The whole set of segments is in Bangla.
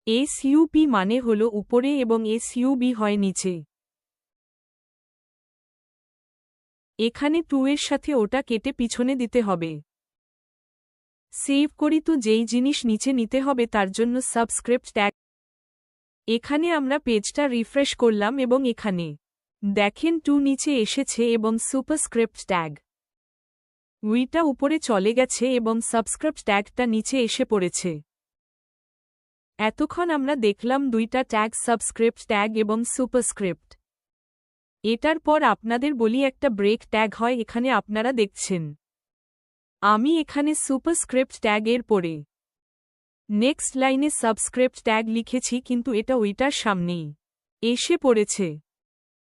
এসইউপি মানে হল উপরে এবং এসইউবি হয় নিচে। এখানে 2 এর সাথে ওটা কেটে পিছনে দিতে হবে। সেভ করি তো যেই জিনিস নিচে নিতে হবে তার জন্য সাবস্ক্রিপ্ট ট্যাগ। এখানে আমরা পেজটা রিফ্রেশ করলাম এবং এখানে দেখেন 2 নিচে এসেছে এবং সুপারস্ক্রিপ্ট ট্যাগ উইটা উপরে চলে গেছে এবং সাবস্ক্রিপ্ট ট্যাগটা নিচে এসে পড়েছে। এতক্ষণ আমরা দেখলাম দুইটা ট্যাগ, সাবস্ক্রিপ্ট ট্যাগ এবং সুপারস্ক্রিপ্ট। এটার পর আপনাদের বলি একটা ব্রেক ট্যাগ হয়, এখানে আপনারা দেখছেন আমি এখানে সুপারস্ক্রিপ্ট ট্যাগের পরে নেক্সট লাইনে সাবস্ক্রিপ্ট ট্যাগ লিখেছি, কিন্তু এটা ওইটার সামনেই এসে পড়েছে।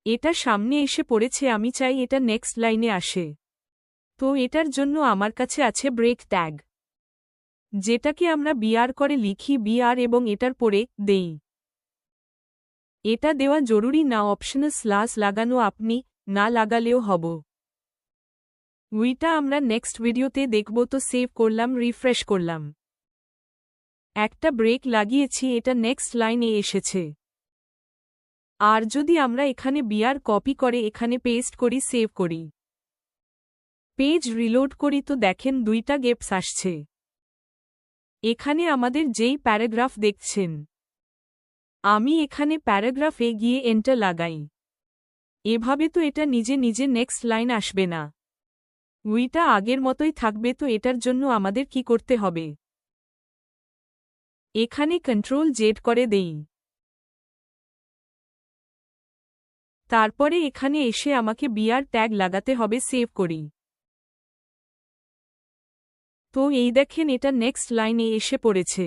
এটা সামনে এসে পড়েছে, আমি চাই এটা নেক্সট লাইনে আসে। তো এটার জন্য আমার কাছে আছে ব্রেক ট্যাগ, যেটাকে আমরা বিআর করে লিখি বিআর এবং এটার পরে দেই। এটা দেওয়া জরুরি না, অপশনাল স্ল্যাশ লাগানো আপনি না লাগালেও হব। উইটা আমরা নেক্সট ভিডিওতে দেখব। তো সেভ করলাম, রিফ্রেশ করলাম, একটা ব্রেক লাগিয়েছি, এটা নেক্সট লাইনে এসেছে। আর যদি আমরা এখানে বিআর কপি করে এখানে পেস্ট করি, সেভ করি, পেজ রিলোড করি, তো দেখেন দুইটা গ্যাপস আসছে। এখানে আমাদের যেই প্যারাগ্রাফ দেখছেন, আমি এখানে প্যারাগ্রাফে গিয়ে এন্টার লাগাই। এভাবে তো এটা নিজে নিজে নেক্সট লাইন আসবে না, উইটা আগের মতোই থাকবে। তো এটার জন্য আমাদের কি করতে হবে, এখানে কন্ট্রোল জেড করে দেই, তারপরে এখানে এসে আমাকে বিআর ট্যাগ লাগাতে হবে, সেভ করি। তো এই দেখেন এটা নেক্সট লাইনে এসে পড়েছে।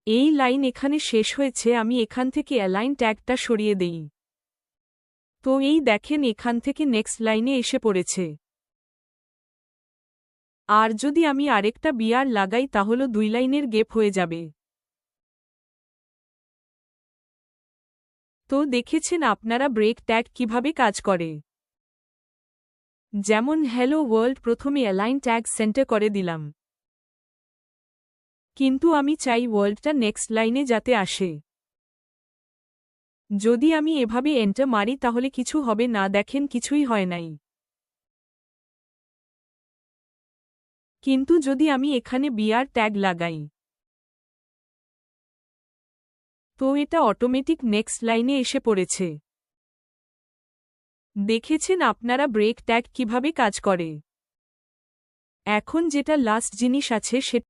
এই লাইন এখানে শেষ হয়েছে, আমি এখান থেকে অ্যালাইন ট্যাগটা সরিয়ে দেই। তো এই দেখেন এখান থেকে নেক্সট লাইনে এসে পড়েছে। আর যদি আমি আরেকটা বিআর লাগাই তাহলে 2 লাইনের গ্যাপ হয়ে যাবে। তো দেখেছেন আপনারা ব্রেক ট্যাগ কিভাবে কাজ করে। যেমন হ্যালো ওয়ার্ল্ড, প্রথমে অ্যালাইন ট্যাগ সেন্টার করে দিলাম, কিন্তু আমি চাই ওয়ার্ল্ডটা নেক্সট লাইনে যাতে আসে। যদি আমি এভাবে এন্টার মারি তাহলে কিছু হবে না, দেখেন কিছুই হয় নাই। কিন্তু যদি আমি এখানে বিআর ট্যাগ লাগাই তো এটা অটোমেটিক নেক্সট লাইনে এসে পড়েছে। দেখেছেন আপনারা ব্রেক ট্যাগ কিভাবে কাজ করে। এখন যেটা লাস্ট জিনিস আছে সেটা